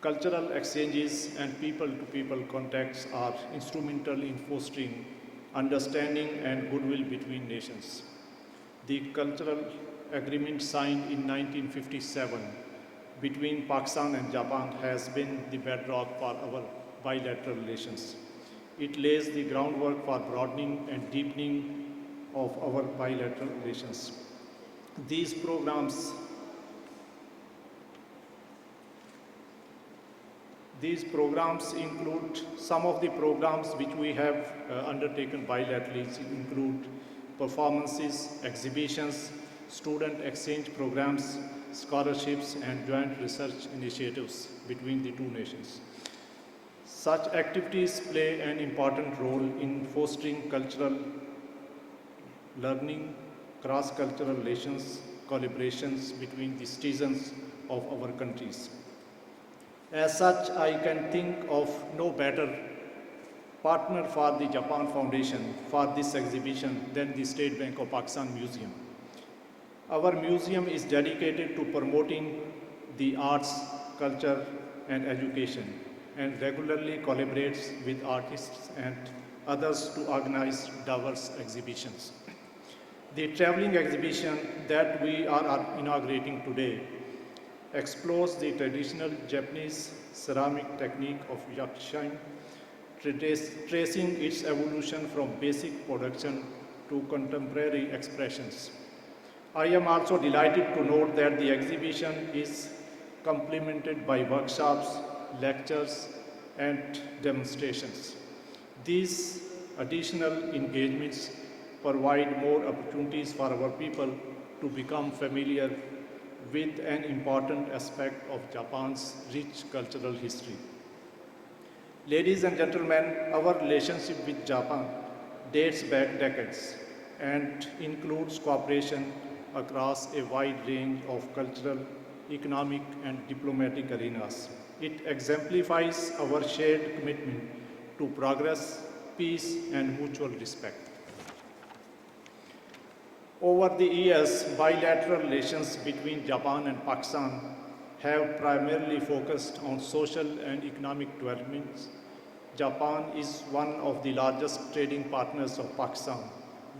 Cultural exchanges and people-to-people contacts are instrumental in fostering understanding and goodwill between nations. The cultural agreement signed in 1957 between Pakistan and Japan has been the bedrock for our bilateral relations. It lays the groundwork for broadening and deepening of our bilateral relations. These programs These programs include some of the programs which we have undertaken bilaterally include performances, exhibitions, student exchange programs, scholarships, and joint research initiatives between the two nations. Such activities play an important role in fostering cultural learning, cross-cultural relations, collaborations between the citizens of our countries. As such, I can think of no better partner for the Japan Foundation for this exhibition than the State Bank of Pakistan Museum. Our museum is dedicated to promoting the arts, culture, and education, and regularly collaborates with artists and others to organize diverse exhibitions. The traveling exhibition that we are inaugurating today explores the traditional Japanese ceramic technique of yakushin, tracing its evolution from basic production to contemporary expressions. I am also delighted to note that the exhibition is complemented by workshops, lectures, and demonstrations. These additional engagements provide more opportunities for our people to become familiar with an important aspect of Japan's rich cultural history. Ladies and gentlemen, our relationship with Japan dates back decades and includes cooperation across a wide range of cultural, economic, and diplomatic arenas. It exemplifies our shared commitment to progress, peace, and mutual respect. Over the years, bilateral relations between Japan and Pakistan have primarily focused on social and economic developments. Japan is one of the largest trading partners of Pakistan,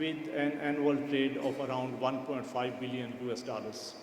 with an annual trade of around 1.5 billion US dollars.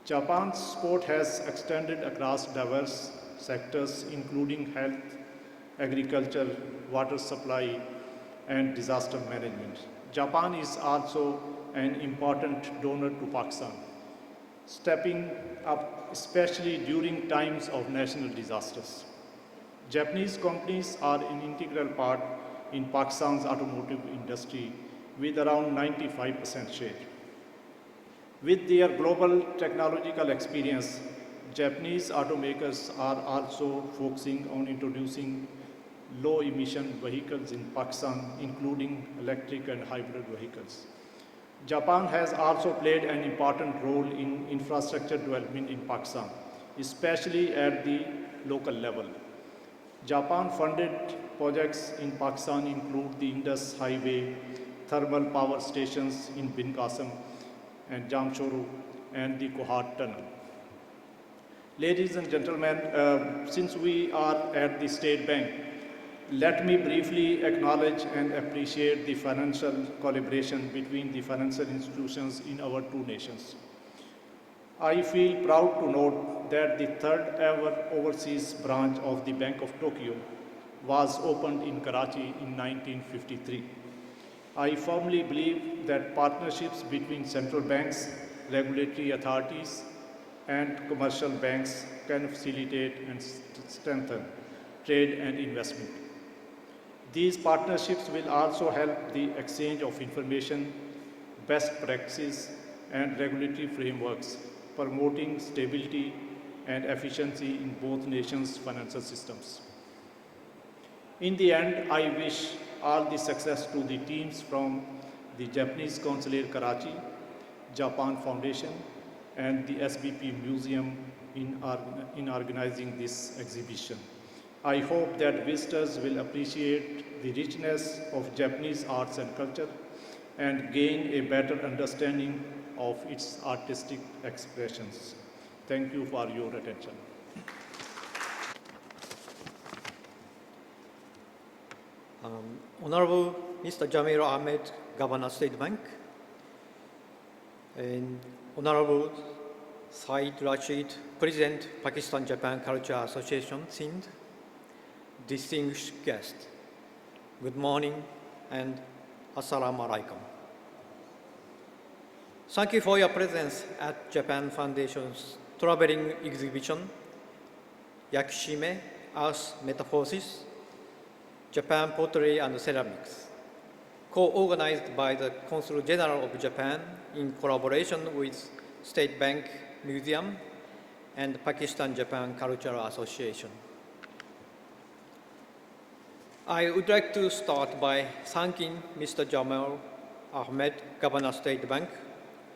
Japan's support has extended across diverse sectors, including health, agriculture, water supply, and disaster management. Japan is also an important donor to Pakistan, stepping up especially during times of national disasters. Japanese companies are an integral part in Pakistan's automotive industry with around 95% share. With their global technological experience, Japanese automakers are also focusing on introducing low-emission vehicles in Pakistan, including electric and hybrid vehicles. Japan has also played an important role in infrastructure development in Pakistan, especially at the local level. Japan-funded projects in Pakistan include the Indus Highway, thermal power stations in Bin Qasim and Jamshoro, and the Kohat Tunnel. Ladies and gentlemen, since we are at the State Bank, let me briefly acknowledge and appreciate the financial collaboration between the financial institutions in our two nations. I feel proud to note that the third ever overseas branch of the Bank of Tokyo was opened in Karachi in 1953. I firmly believe that partnerships between central banks, regulatory authorities, and commercial banks can facilitate and strengthen trade and investment. These partnerships will also help the exchange of information, best practices, and regulatory frameworks, promoting stability and efficiency in both nations' financial systems. In the end, I wish all the success to the teams from the Japanese Consulate Karachi, Japan Foundation, and the SBP Museum in organizing this exhibition. I hope that visitors will appreciate the richness of Japanese arts and culture and gain a better understanding of its artistic expressions. Thank you for your attention. Honorable Mr. Jameel Ahmad, Governor State Bank, and Honorable Saeed Rashid, President, Pakistan-Japan Culture Association, Sindh, distinguished guests, good morning and Assalamu alaikum. Thank you for your presence at Japan Foundation's traveling exhibition, Yakishime, Earth Metamorphosis, Japan Pottery and Ceramics, co-organized by the Consul General of Japan in collaboration with State Bank Museum and Pakistan-Japan Cultural Association. I would like to start by thanking Mr. Jameel Ahmad, Governor State Bank,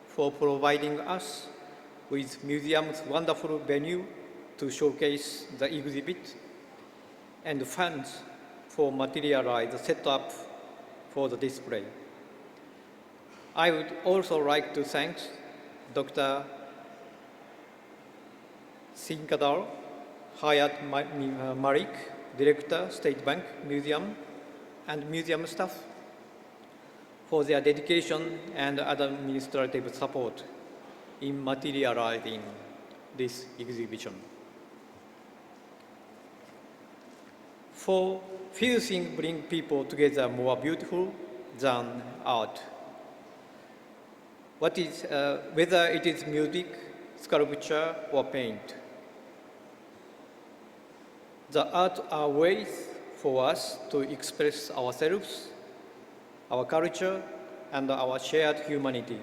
for providing us with museum's wonderful venue to showcase the exhibit and funds for materialize setup for the display. I would also like to thank Dr. Sinkadal, Hayat Malik, Director, State Bank Museum, and museum staff for their dedication and administrative support in materializing this exhibition. For few things bring people together more beautiful than art. Whether it is music, sculpture, or paint. The art are ways for us to express ourselves, our culture, and our shared humanity.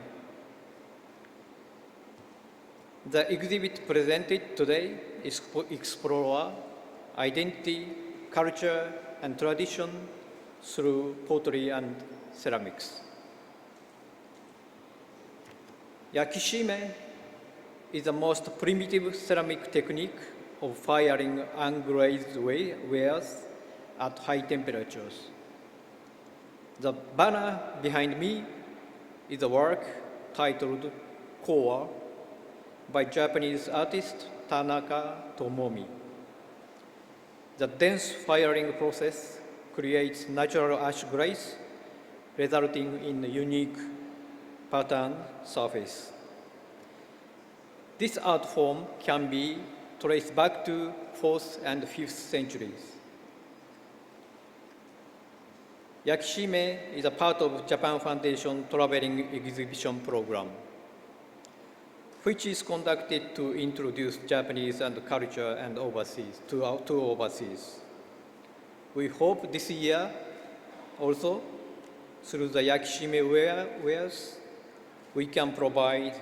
The exhibit presented today explores identity, culture, and tradition through pottery and ceramics. Yakishime is the most primitive ceramic technique of firing unglazed wares at high temperatures. The banner behind me is a work titled Core by Japanese artist Tanaka Tomomi. The dense firing process creates natural ash glaze, resulting in a unique pattern surface. This art form can be traced back to 4th and 5th centuries. Yakishime is a part of Japan Foundation traveling exhibition program, which is conducted to introduce Japanese and culture and overseas to overseas. We hope this year also, through the Yakishime wares, we can provide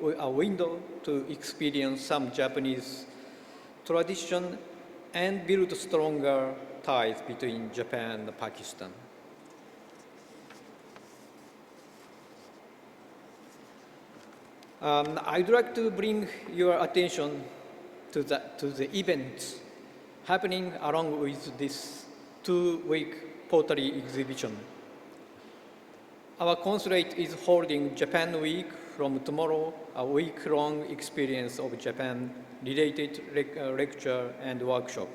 a window to experience some Japanese tradition and build stronger ties between Japan and Pakistan. I'd like to bring your attention to the events happening along with this 2-week pottery exhibition. Our consulate is holding Japan Week from tomorrow, a week-long experience of Japan-related lecture and workshop.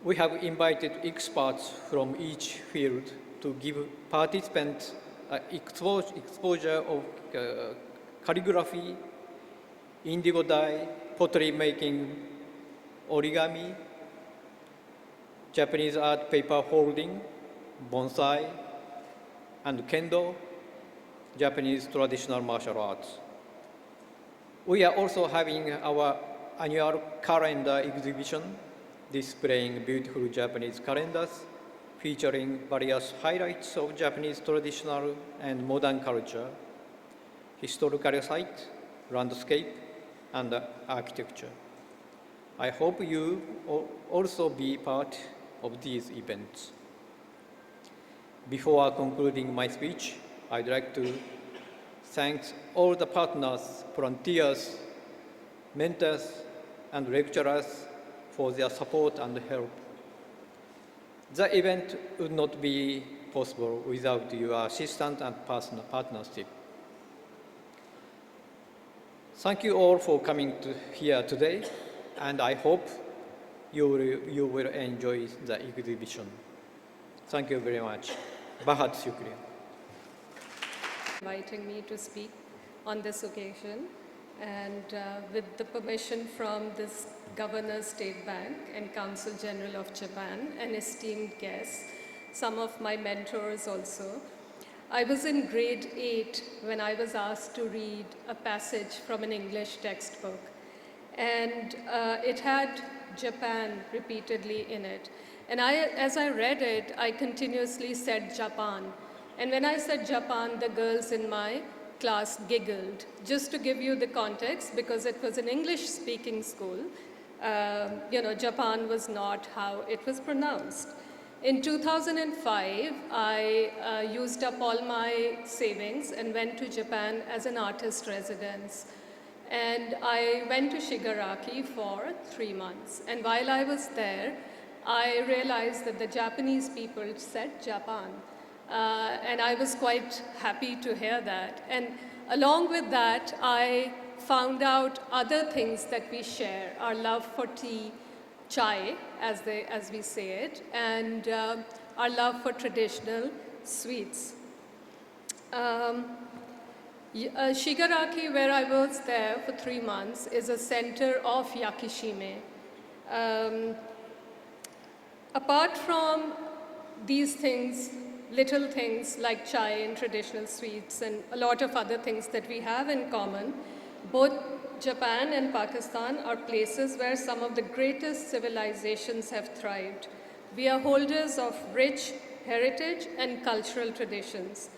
We have invited experts from each field to give participants exposure of calligraphy, indigo dye, pottery making, origami, Japanese art paper holding, bonsai, and kendo, Japanese traditional martial arts. We are also having our annual calendar exhibition displaying beautiful Japanese calendars featuring various highlights of Japanese traditional and modern culture, historical sites, landscape, and architecture. I hope you also be part of these events. Before concluding my speech, I'd like to thank all the partners, volunteers, mentors, and lecturers for their support and help. The event would not be possible without your assistance and partnership. Thank you all for coming here today, and I hope you will enjoy the exhibition. Thank you very much. Bahut shukriya. Inviting me to speak on this occasion, and with the permission from this Governor State Bank and Consul General of Japan and esteemed guests, some of my mentors also. I was in grade 8 when I was asked to read a passage from an English textbook, and it had Japan repeatedly in it. And as I read it, I continuously said Japan. And when I said Japan, the girls in my class giggled. Just to give you the context, because it was an English-speaking school, Japan was not how it was pronounced. In 2005, I used up all my savings and went to Japan as an artist residence. And I went to Shigaraki for 3 months. And while I was there, I realized that the Japanese people said Japan. And I was quite happy to hear that. And along with that, I found out other things that we share, our love for tea, chai, as we say it, and our love for traditional sweets. Shigaraki, where I was there for 3 months, is a center of yakishime. Apart from these things, little things like chai and traditional sweets and a lot of other things that we have in common, both Japan and Pakistan are places where some of the greatest civilizations have thrived. We are holders of rich heritage and cultural traditions.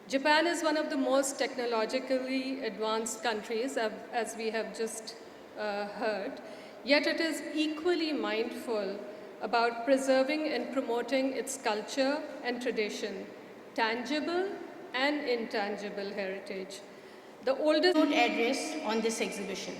Japan is one of the most technologically advanced countries, as we have just heard, yet it is equally mindful about preserving and promoting its culture and tradition, tangible and intangible heritage. The oldest address on this exhibition.